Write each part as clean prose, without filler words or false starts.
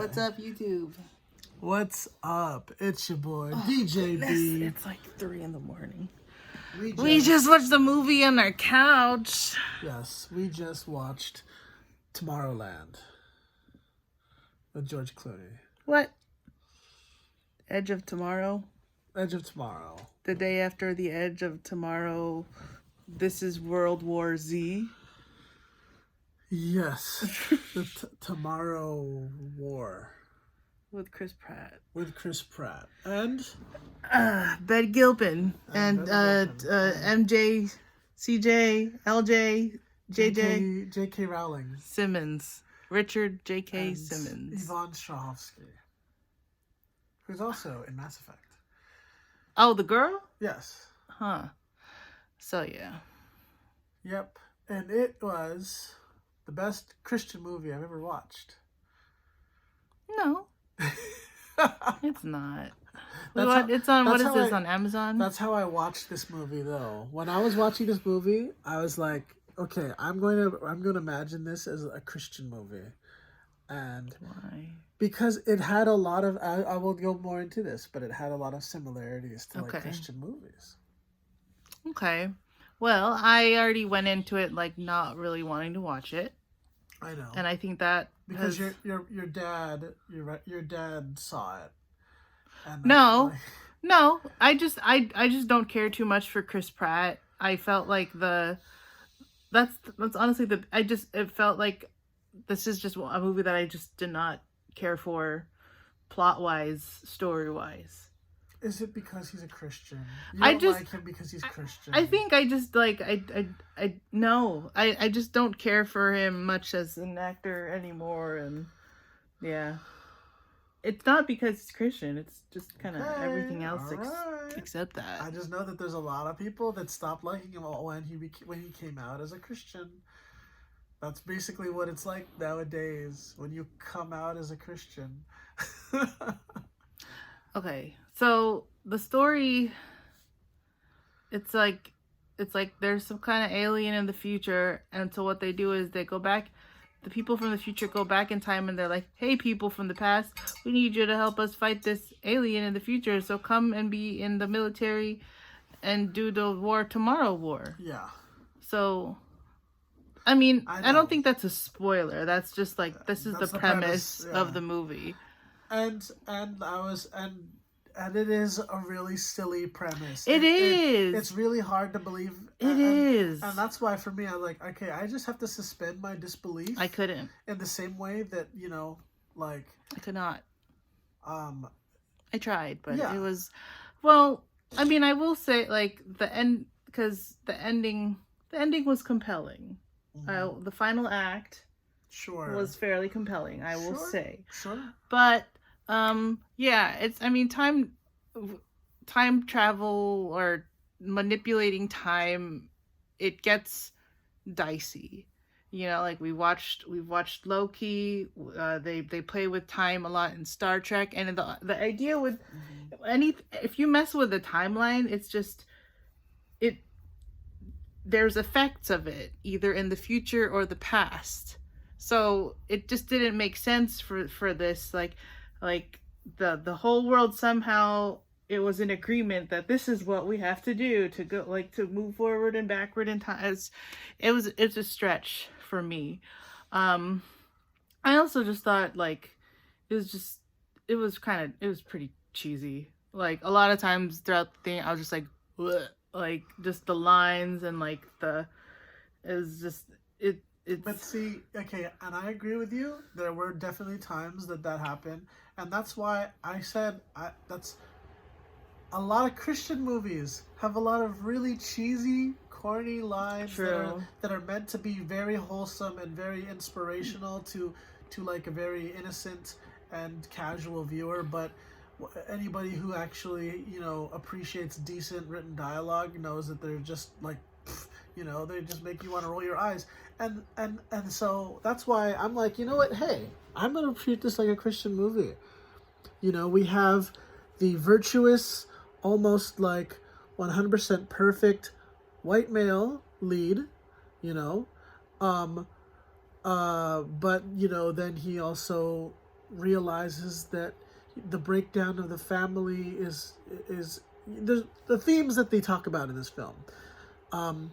What's up, YouTube? What's up? It's your boy, DJ B. It's like 3 a.m. We just watched the movie on our couch. Yes, we just watched Tomorrowland with George Clooney. What? Edge of Tomorrow? Edge of Tomorrow. The day after the Edge of Tomorrow, this is World War Z. Yes, the Tomorrow War. With Chris Pratt. And? Ben Gilpin. And MJ, CJ, LJ, JJ. J.K. Rowling. Simmons. Richard J.K. And Simmons. Yvonne Strahovski. Who's also in Mass Effect. Oh, the girl? Yes. Huh. So, yeah. Yep. And it was the best Christian movie I've ever watched. No. It's not. It's on, what is this, on Amazon? That's how I watched this movie, though. When I was watching this movie, I was like, okay, I'm going to imagine this as a Christian movie. And why? Because it had a lot of, I will go more into this, but it had a lot of similarities to like Christian movies. Okay. Well, I already went into it like not really wanting to watch it. I know. And I think that because your dad saw it. And no, I just don't care too much for Chris Pratt. I felt like that's honestly it felt like this is just a movie that I just did not care for, plot wise, story wise. Is it because he's a Christian? You don't like him because he's Christian. I think I just like I just don't care for him much as an actor anymore, and yeah. It's not because he's Christian. It's just kind of everything else except that. I just know that there's a lot of people that stopped liking him when he came out as a Christian. That's basically what it's like nowadays when you come out as a Christian. Okay, so the story, it's like there's some kind of alien in the future, and so what they do is they go back. The people from the future go back in time and they're like, hey, people from the past, we need you to help us fight this alien in the future. So come and be in the military and do the Tomorrow War. Yeah. So, I mean, I don't think that's a spoiler. That's just like, this is the premise of the movie. And it is a really silly premise. It is. It's really hard to believe. It is. And that's why for me, I'm like, okay, I just have to suspend my disbelief. I couldn't. In the same way that, like... I could not. I tried, but yeah. It was... Well, I mean, I will say, like, the end... Because the ending was compelling. Mm-hmm. The final act... Sure. Was fairly compelling, I will say. Sure. But... yeah, it's, I mean, time travel or manipulating time, it gets dicey. Like we've watched Loki, they play with time a lot in Star Trek, and the idea with if you mess with the timeline, it's just, there's effects of it, either in the future or the past. So it just didn't make sense for this, like the whole world somehow it was in agreement that this is what we have to do to go, like, to move forward and backward in time. It's a stretch for me. I also just thought, like, it was pretty cheesy. Like, a lot of times throughout the thing I was just like, bleh. Like, just the lines and like But see, okay, and I agree with you. There were definitely times that happened, and that's why I said that's a lot of Christian movies have a lot of really cheesy, corny lines that are meant to be very wholesome and very inspirational to like a very innocent and casual viewer, but anybody who actually appreciates decent written dialogue knows that they're just like, they just make you want to roll your eyes. And so that's why I'm like, you know what? Hey, I'm going to treat this like a Christian movie. We have the virtuous, almost like 100% perfect white male lead, but, then he also realizes that the breakdown of the family is the themes that they talk about in this film. Um,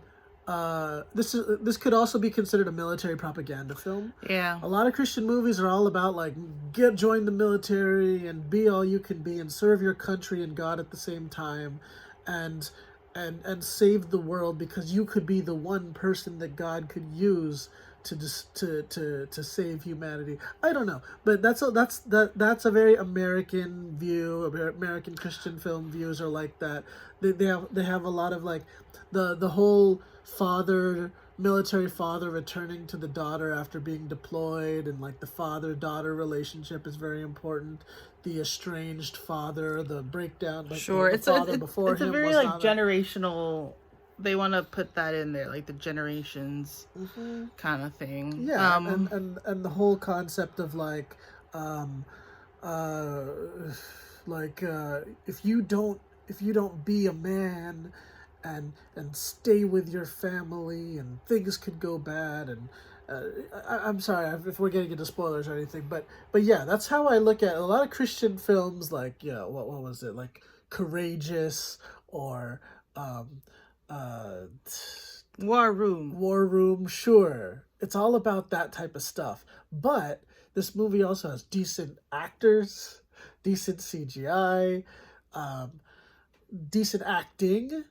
this could also be considered a military propaganda film. Yeah. A lot of Christian movies are all about like join the military and be all you can be and serve your country and God at the same time, and and save the world because you could be the one person that God could use to just to save humanity. I don't know, but that's a very American view. American Christian film views are like that. They have a lot of like the whole father military father returning to the daughter after being deployed, and like the father daughter relationship is very important. The estranged father, the breakdown, like Sure. the father before it's a him very was like not generational. They want to put that in there, like the generations kind of thing. Yeah, and the whole concept of like, uh, if you don't be a man, and stay with your family, and things could go bad, and I'm sorry if we're getting into spoilers or anything, but yeah, that's how I look at a lot of Christian films. Like, yeah, what was it, like Courageous, or um, uh, War Room. War Room, sure. It's all about that type of stuff. But this movie also has decent actors, decent CGI, um, decent acting,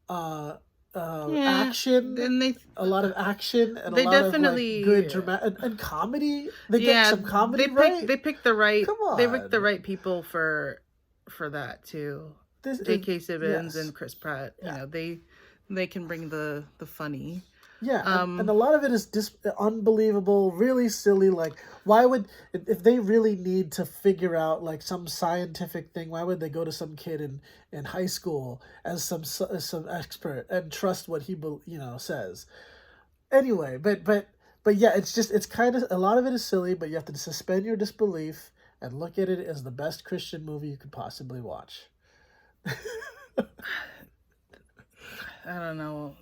uh, Yeah. action, Then a lot of action, and a they lot of like definitely good drama and comedy. They get yeah some comedy right. they picked the right Come they picked the on, right people for that too. this is J.K. Simmons yes, and Chris Pratt. You yeah. know, they can bring the funny. Yeah, and a lot of it is unbelievable, really silly. Like, why would, if they really need to figure out like some scientific thing, why would they go to some kid in high school as some expert and trust what he says? Anyway, but yeah, it's kind of, a lot of it is silly, but you have to suspend your disbelief and look at it as the best Christian movie you could possibly watch. I don't know.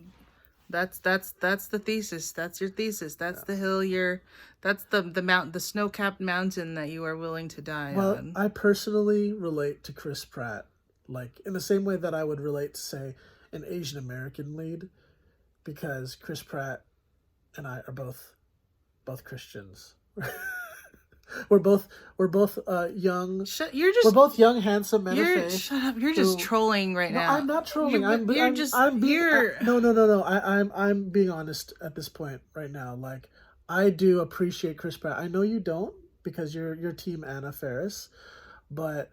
That's the thesis. That's your thesis. That's the hill you're. That's the snow-capped mountain that you are willing to die Well, on. I personally relate to Chris Pratt, like in the same way that I would relate to, say, an Asian American lead, because Chris Pratt and I are both Christians. we're both young. You're We're just both young, handsome men of faith. shut up. You're just trolling right No, now. I'm not trolling. I'm being honest at this point right now. Like, I do appreciate Chris Pratt. I know you don't, because you're team Anna Faris, but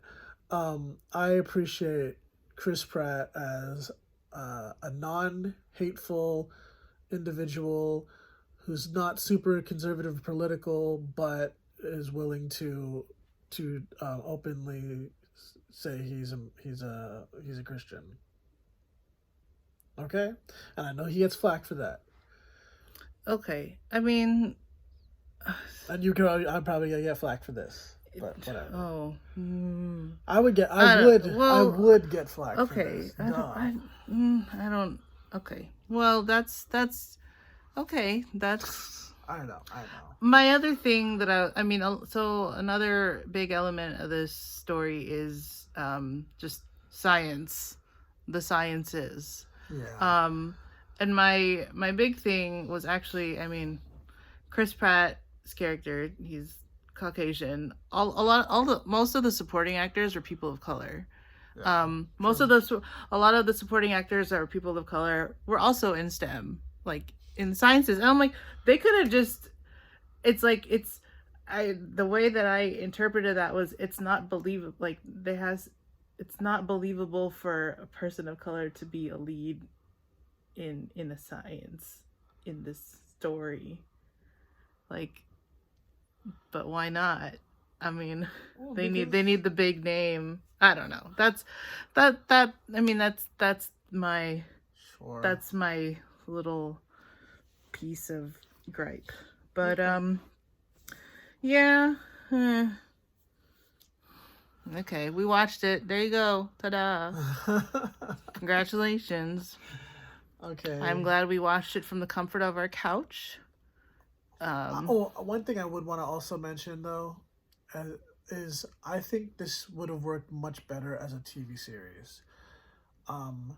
I appreciate Chris Pratt as a non-hateful individual who's not super conservative political, but is willing to openly say he's a Christian. Okay, and I know he gets flack for that. Okay, I mean, And I'm probably gonna get flack for this, but whatever. Oh, I would get flack. Okay, for this. I don't. Okay, well, that's okay. That's. I know. My other thing that I mean, so another big element of this story is just science, the sciences. Yeah. And my big thing was actually, I mean, Chris Pratt's character, he's Caucasian. Most of the supporting actors are people of color. Yeah, a lot of the supporting actors that are people of color were also in STEM, like in sciences. And I'm like, they could have just, the way that I interpreted that was, it's not believable. Like it's not believable for a person of color to be a lead in a science in this story. Like, but why not? I mean, they need the big name. I don't know. That's my sure. That's my little piece of gripe. But yeah. Okay, we watched it. There you go. Ta-da. Congratulations. Okay. I'm glad we watched it from the comfort of our couch. One thing I would want to also mention, though, is I think this would have worked much better as a TV series, um,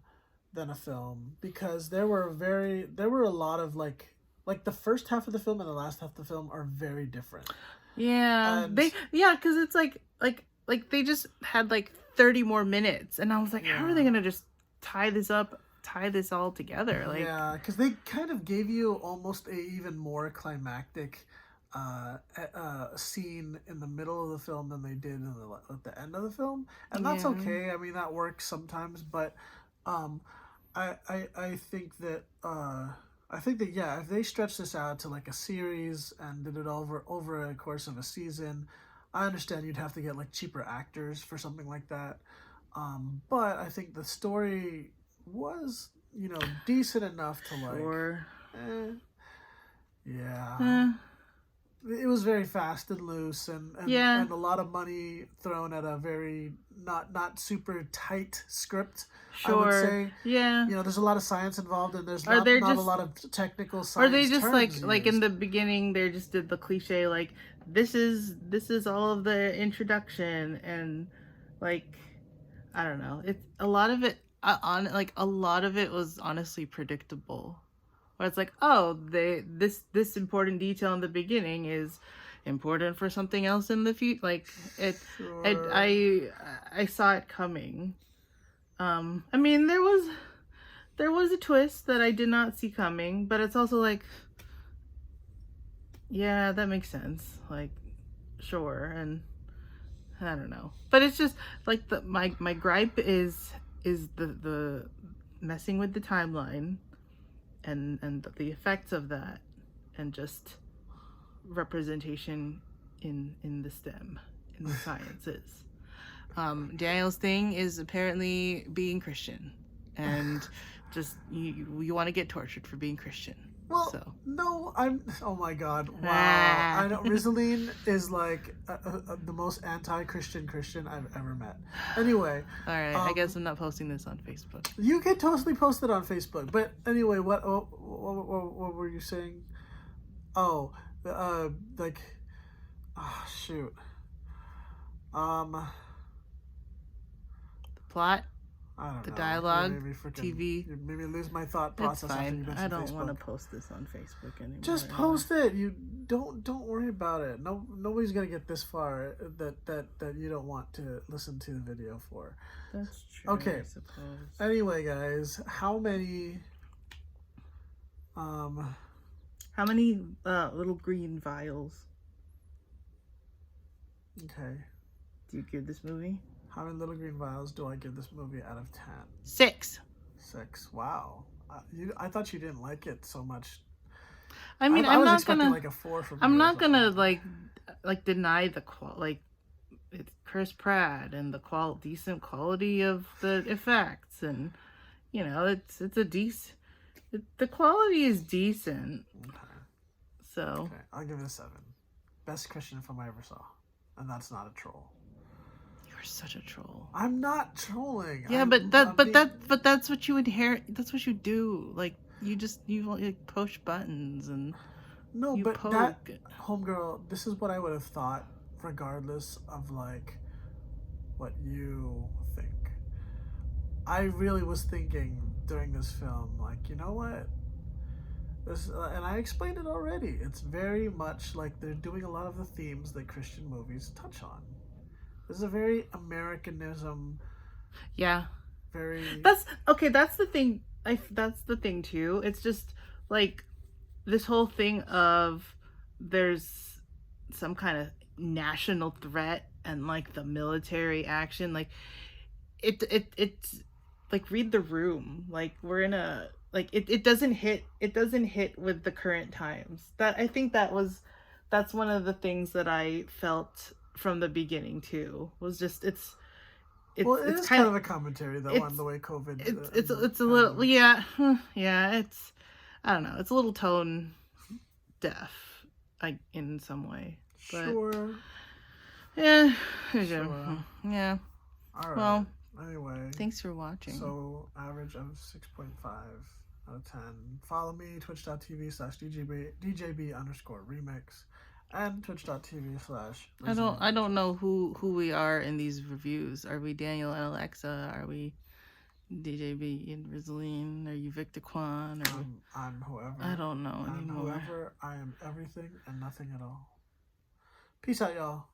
than a film, because there were a lot of like the first half of the film and the last half of the film are very different. Yeah, And because it's like they just had like 30 more minutes, and I was like, how are they yeah, gonna just tie this all together? Like, yeah, because they kind of gave you almost a even more climactic scene in the middle of the film than they did at the end of the film, and that's yeah, okay. I mean, that works sometimes, but um, I think that yeah, if they stretched this out to like a series and did it over a course of a season, I understand you'd have to get like cheaper actors for something like that. But I think the story was, decent enough to like, sure, eh, yeah. eh, It was very fast and loose, yeah, and a lot of money thrown at a very not super tight script, I would sure, say. yeah. There's a lot of science involved, and there's Are they not a just lot of technical Or they science just terms like in used. the beginning they just did the cliche like this is all of the introduction, and like I don't know, it's a lot of it on like a lot of it was honestly predictable, where it's like, oh, this important detail in the beginning is important for something else in the future, like it Sure. I saw it coming. I mean, there was a twist that I did not see coming, but it's also like, yeah, that makes sense. Like, sure, and I don't know, but it's just like my gripe is the messing with the timeline, and the effects of that, and just representation in the STEM, in the sciences. Daniel's thing is apparently being Christian, and just you want to get tortured for being Christian. Well, So no, Oh my God! Wow, ah. I know Rizzaline is like the most anti-Christian Christian I've ever met. Anyway, All right, I guess I'm not posting this on Facebook. you can totally post it on Facebook. But anyway, what were you saying? Oh, like, shoot. Um, The plot, I don't the know. You dialogue, made me freaking. TV. You made me lose my thought It's process after you fine. I mentioned don't want to Facebook. post this on Facebook anymore. Just post it. You don't worry about it. No, nobody's gonna get this far that you don't want to listen to the video for. That's true. Okay. I suppose. Anyway, guys, how many? Um, How many little green vials okay. do you give this movie? How many little green vials do I give this movie out of 10? 6. 6. Wow. I thought you didn't like it so much. I mean, I was I'm not expecting gonna. like a 4 from I'm you or not gonna something. like deny the like it's Chris Pratt and the decent quality of the effects, and it's a decent. The quality is decent, Okay. so Okay. I'll give it a 7. Best Christian film I ever saw, and that's not a troll. you're such a troll. I'm not trolling. Yeah, I'm, but I'm being, that's what you inherit. That's what you do. Like you like push buttons and no, you but poke. that homegirl. This is what I would have thought, regardless of like what you think. I really was thinking during this film, like, you know what? This, and I explained it already. It's very much like they're doing a lot of the themes that Christian movies touch on. This is a very Americanism, Yeah, very. that's okay. That's the thing. That's the thing too. It's just like this whole thing of there's some kind of national threat and like the military action. Like it's like read the room. Like we're in a like it doesn't hit. It doesn't hit with the current times. That I think that's one of the things that I felt from the beginning too. Was just Well, it it's is kind kind of of a commentary, though, on it's the way COVID. it's a little, yeah, yeah, it's I don't know, it's a little tone deaf, like in some way, but Sure. yeah, Sure. yeah. All right. Well, Anyway, thanks for watching. so average of 6.5 out of 10. Follow me, twitch.tv/DJB_remix. and twitch.tv/. I don't know who we are in these reviews. Are we Daniel and Alexa? Are we DJB and Rizzaline? Are you Victor Kwan? I'm whoever. I don't know anymore. Whoever. I am everything and nothing at all. Peace out, y'all.